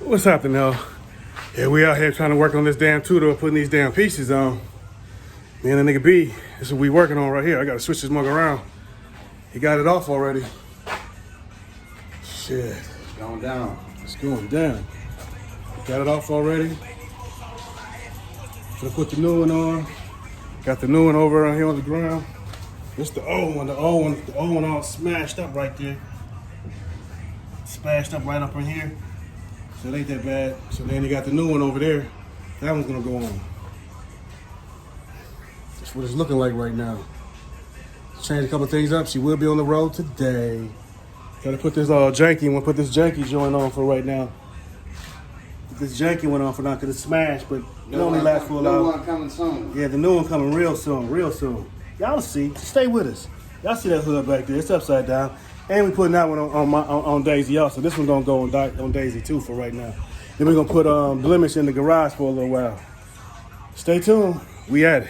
What's happening, though? Yeah, we out here trying to work on this damn two-door, putting these damn pieces on. Me and the nigga B, this is what we working on right here. I gotta switch this mug around. He got it off already. Shit. Going down. It's going down. Got it off already. Gonna put the new one on. Got the new one over on here on the ground. This the old one. The old one all smashed up right there. Smashed up right up in here. So it ain't that bad. So then you got the new one over there. That one's gonna go on. That's what it's looking like right now. Change a couple things up. She will be on the road today. Gotta put this janky one, put this janky joint on for right now. Put this janky one on for now because it's smashed, but it only lasts for a while. New one coming soon. Yeah, the new one coming real soon, real soon. Y'all see. Stay with us. Y'all see that hood back there? It's upside down. And we putting that one on Daisy also. This one gonna go on Daisy too for right now. Then we're gonna put Blemish in the garage for a little while. Stay tuned. We at it.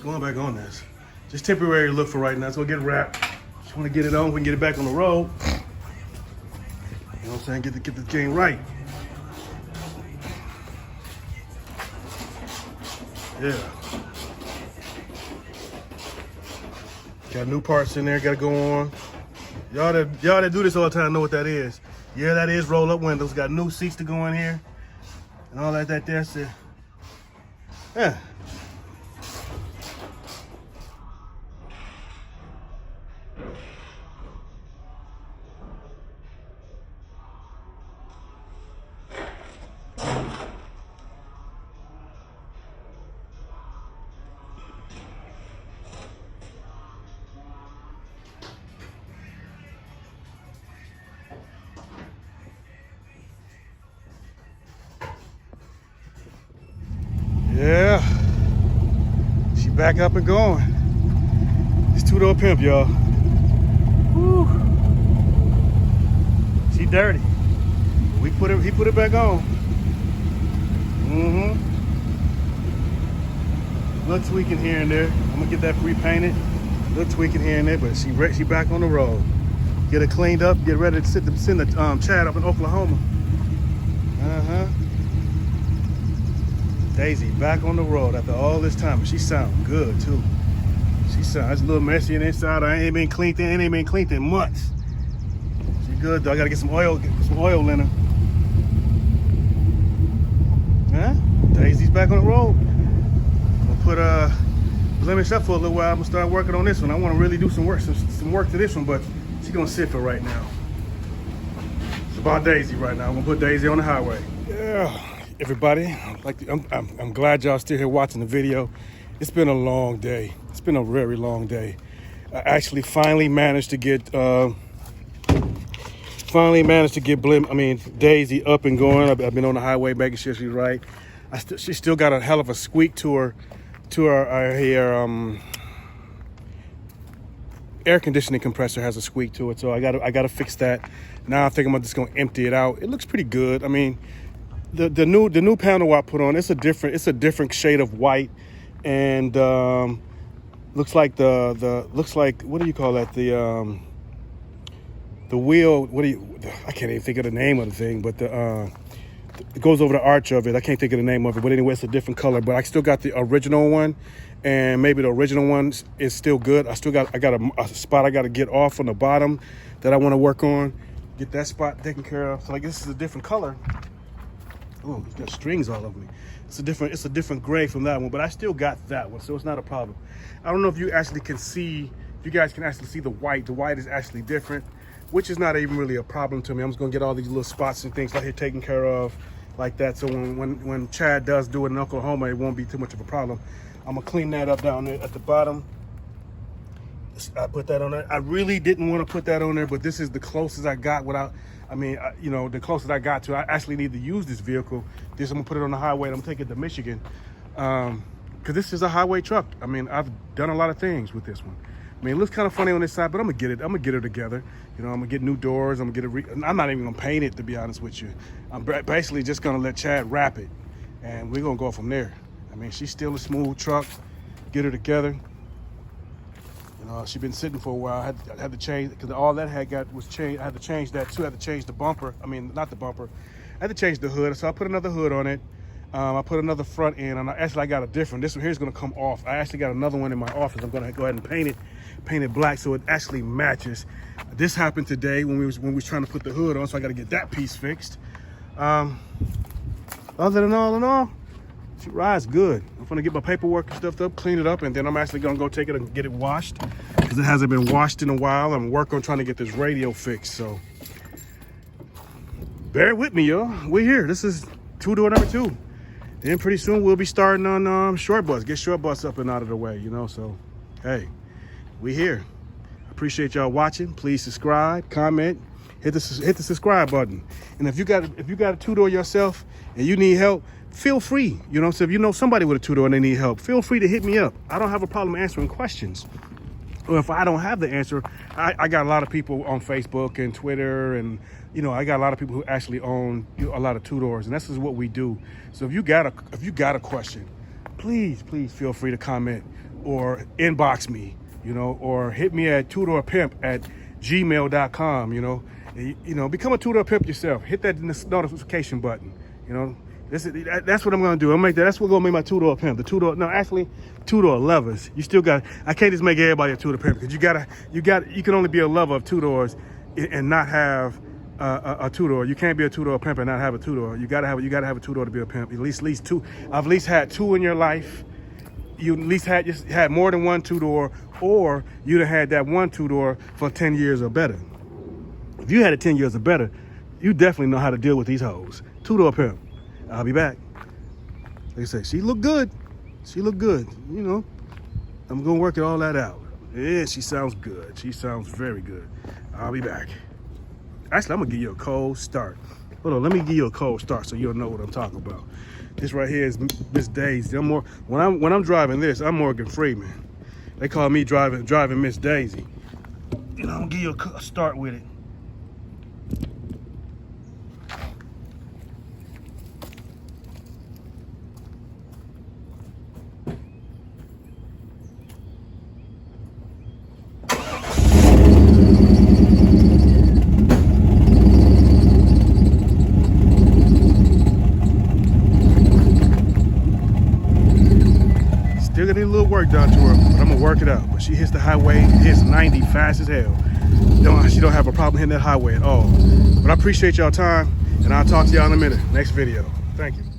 Going back on this. Just temporary look for right now. It's gonna get wrapped. Just wanna get it on, we can get it back on the road. You know what I'm saying? Get this game right. Yeah. Got new parts in there, gotta go on. Y'all that do this all the time know what that is. Yeah, that is roll up windows. Got new seats to go in here. And all that that's it. Yeah. Yeah, she back up and going. It's two-door pimp, y'all. Woo. She dirty. He put it back on. Little tweaking here and there. I'm gonna get that pre-painted. Little tweaking here and there, but she back on the road. Get it cleaned up. Get ready to send the Chad up in Oklahoma. Daisy back on the road after all this time, but she sound good too. It's a little messy on the inside. I ain't been cleaned in months. She good though. I gotta get some oil in her. Huh? Daisy's back on the road. I'm gonna put Blemish up for a little while. I'm gonna start working on this one. I want to really do some work to this one, but she's gonna sit for right now. It's about Daisy right now. I'm gonna put Daisy on the highway. Yeah. Everybody, I'm glad y'all still here watching the video. It's been a long day. It's been a very long day. I actually finally managed to get Daisy up and going. I've been on the highway making sure she's right. She still got a hell of a squeak to her air conditioning compressor has a squeak to it, so I gotta fix that. Now I think I'm just gonna empty it out. It looks pretty good. I mean, the new panel I put on, it's a different shade of white, and looks like looks like, what do you call that, the wheel, I can't even think of the name of the thing, but it goes over the arch of it. I can't think of the name of it, but anyway, it's a different color. But I still got the original one, and maybe the original one is still good. I got a spot I got to get off on the bottom that I want to work on, get that spot taken care of. So like, this is a different color. Oh, it's got strings all over me. It's a different gray from that one, but I still got that one, so it's not a problem. I don't know if you actually can see, if you guys can actually see the white. The white is actually different, which is not even really a problem to me. I'm just gonna get all these little spots and things like here taken care of like that. So when Chad does do it in Oklahoma, it won't be too much of a problem. I'm gonna clean that up down there at the bottom. I put that on there. I really didn't want to put that on there, but this is the closest I got without, you know, the closest I got to. I actually need to use this vehicle. I'm gonna put it on the highway and I'm gonna take it to Michigan. Because this is a highway truck. I mean, I've done a lot of things with this one. I mean, it looks kind of funny on this side, but I'm gonna get it together. You know, I'm gonna get new doors. I'm gonna get I'm not even gonna paint it, to be honest with you. I'm basically just gonna let Chad wrap it, and we're gonna go from there. I mean, she's still a smooth truck. Get her together. You know, she's been sitting for a while. I had to change, because all that was changed. I had to change that too. I had to change the bumper. I mean, not the bumper. I had to change the hood, so I put another hood on it. I put another front end, and I got a different. This one here is gonna come off. I actually got another one in my office. I'm gonna go ahead and paint it black so it actually matches. This happened today when we was trying to put the hood on, so I got to get that piece fixed. Other than all in all, she rides good. I'm gonna get my paperwork and stuff up, clean it up, and then I'm actually gonna go take it and get it washed, because it hasn't been washed in a while. I'm working on trying to get this radio fixed, so bear with me, y'all. We're here. This is two-door number 2. Then pretty soon we'll be starting on short bus. Get short bus up and out of the way, you know. So, hey, we here. Appreciate y'all watching. Please subscribe, comment, hit the subscribe button. And if you got a two-door yourself and you need help, feel free. You know, so if you know somebody with a two-door and they need help, feel free to hit me up. I don't have a problem answering questions. Or if I don't have the answer, I got a lot of people on Facebook and Twitter, and you know, I got a lot of people who actually own a lot of two-doors, and this is what we do. So if you got a question, please feel free to comment or inbox me, you know, or hit me at tutorpimp@gmail.com. You know, become a two-door pimp yourself. Hit that notification button. You know, that's what I'm gonna do. That's what gonna make my two-door pimp. The two-door, no, actually, two-door lovers. You still got. I can't just make everybody a two-door pimp, because you can only be a lover of two doors and not have a two-door. You can't be a two-door pimp and not have a two-door. You gotta have a two-door to be a pimp. At least two. I've at least had 2 in your life. You at least had more than one two-door, or you'd have had that one two-door for 10 years or better. If you had it 10 years or better, you definitely know how to deal with these hoes. Two-door pimp. I'll be back. Like I said, she looked good. She looked good. You know, I'm gonna work all that out. Yeah, she sounds good. She sounds very good. I'll be back. Actually, I'm gonna give you a cold start. Hold on, let me give you a cold start so you'll know what I'm talking about. This right here is Miss Daisy. When I'm driving this, I'm Morgan Freeman. They call me driving Miss Daisy. You know, I'm gonna give you a start with it. Still gonna need a little work done to her, but I'm gonna work it out. But she hits the highway, hits 90 fast as hell. She don't have a problem hitting that highway at all. But I appreciate y'all time, and I'll talk to y'all in a minute. Next video. Thank you.